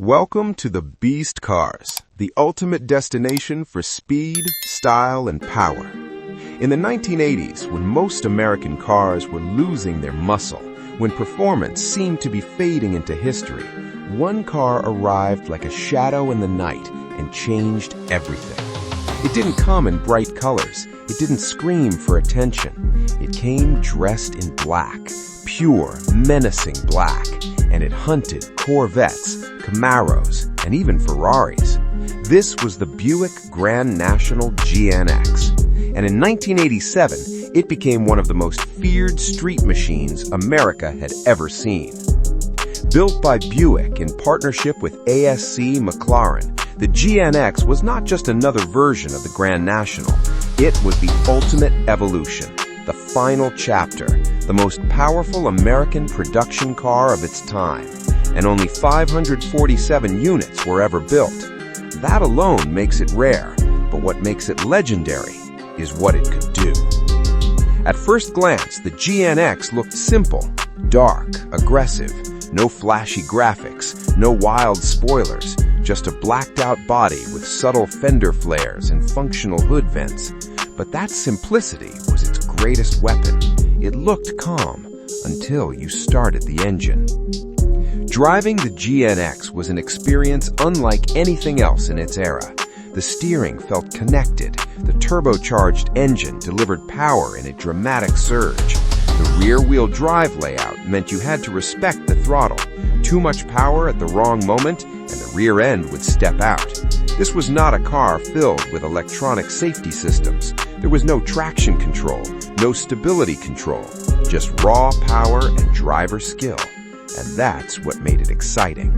Welcome to the Beast Cars, the ultimate destination for speed, style, and power. In the 1980s, when most American cars were losing their muscle, when performance seemed to be fading into history, one car arrived like a shadow in the night and changed everything. It didn't come in bright colors. It didn't scream for attention. It came dressed in black, pure, menacing black, and it hunted Corvettes, Camaros, and even Ferraris. This was the Buick Grand National GNX, and in 1987, it became one of the most feared street machines America had ever seen. Built by Buick in partnership with ASC McLaren, the GNX was not just another version of the Grand National. It was the ultimate evolution, the final chapter, the most powerful American production car of its time, and only 547 units were ever built. That alone makes it rare, but what makes it legendary is what it could do. At first glance, the GNX looked simple, dark, aggressive, no flashy graphics, no wild spoilers, just a blacked-out body with subtle fender flares and functional hood vents. But that simplicity was its greatest weapon. It looked calm until you started the engine. Driving the GNX was an experience unlike anything else in its era. The steering felt connected. The turbocharged engine delivered power in a dramatic surge. The rear-wheel drive layout meant you had to respect the throttle. Too much power at the wrong moment, and the rear end would step out. This was not a car filled with electronic safety systems. There was no traction control, no stability control, just raw power and driver skill. And that's what made it exciting.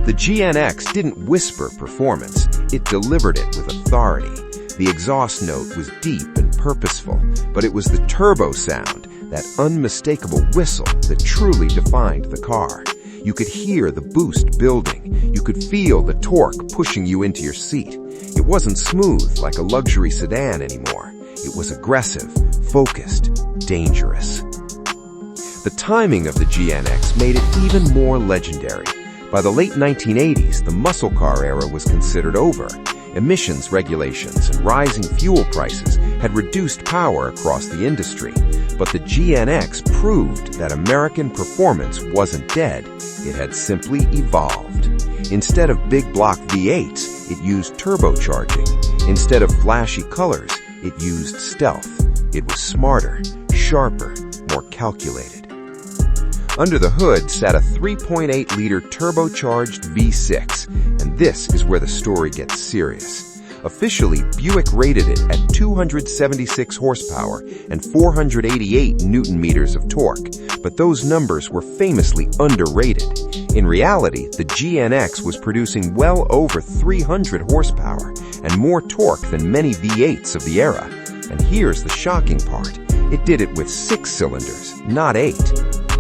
The GNX didn't whisper performance, it delivered it with authority. The exhaust note was deep and purposeful, but it was the turbo sound, that unmistakable whistle, that truly defined the car. You could hear the boost building. You could feel the torque pushing you into your seat. It wasn't smooth like a luxury sedan anymore. It was aggressive, focused, dangerous. The timing of the GNX made it even more legendary. By the late 1980s, the muscle car era was considered over. Emissions regulations and rising fuel prices had reduced power across the industry. But the GNX proved that American performance wasn't dead. It had simply evolved. Instead of big block V8s, it used turbocharging. Instead of flashy colors, it used stealth. It was smarter, sharper, more calculated. Under the hood sat a 3.8-liter turbocharged V6, and this is where the story gets serious. Officially, Buick rated it at 276 horsepower and 488 newton-meters of torque, but those numbers were famously underrated. In reality, the GNX was producing well over 300 horsepower and more torque than many V8s of the era. And here's the shocking part. It did it with 6 cylinders, not 8.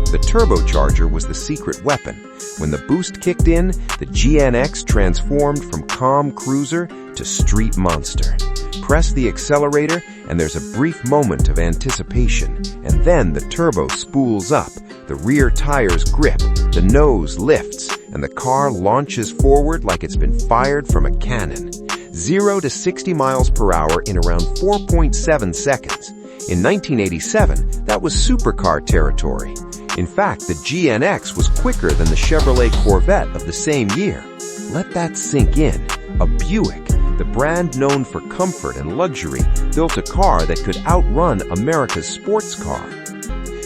The turbocharger was the secret weapon. When the boost kicked in, the GNX transformed from calm cruiser to street monster. Press the accelerator, and there's a brief moment of anticipation, and then the turbo spools up, the rear tires grip, the nose lifts, and the car launches forward like it's been fired from a cannon. 0 to 60 miles per hour in around 4.7 seconds. In 1987, that was supercar territory. In fact, the GNX was quicker than the Chevrolet Corvette of the same year. Let that sink in. A Buick, the brand known for comfort and luxury, built a car that could outrun America's sports car.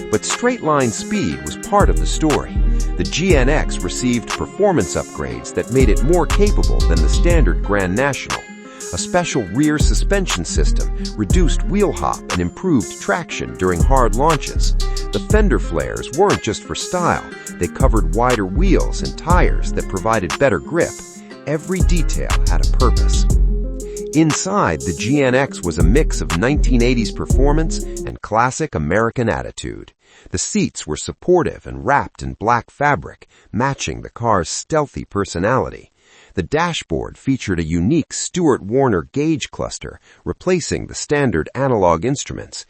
But straight-line speed was part of the story. The GNX received performance upgrades that made it more capable than the standard Grand National. A special rear suspension system reduced wheel hop and improved traction during hard launches. The fender flares weren't just for style. They covered wider wheels and tires that provided better grip. Every detail had a purpose. Inside, the GNX was a mix of 1980s performance and classic American attitude. The seats were supportive and wrapped in black fabric, matching the car's stealthy personality. The dashboard featured a unique Stewart-Warner gauge cluster, replacing the standard analog instruments.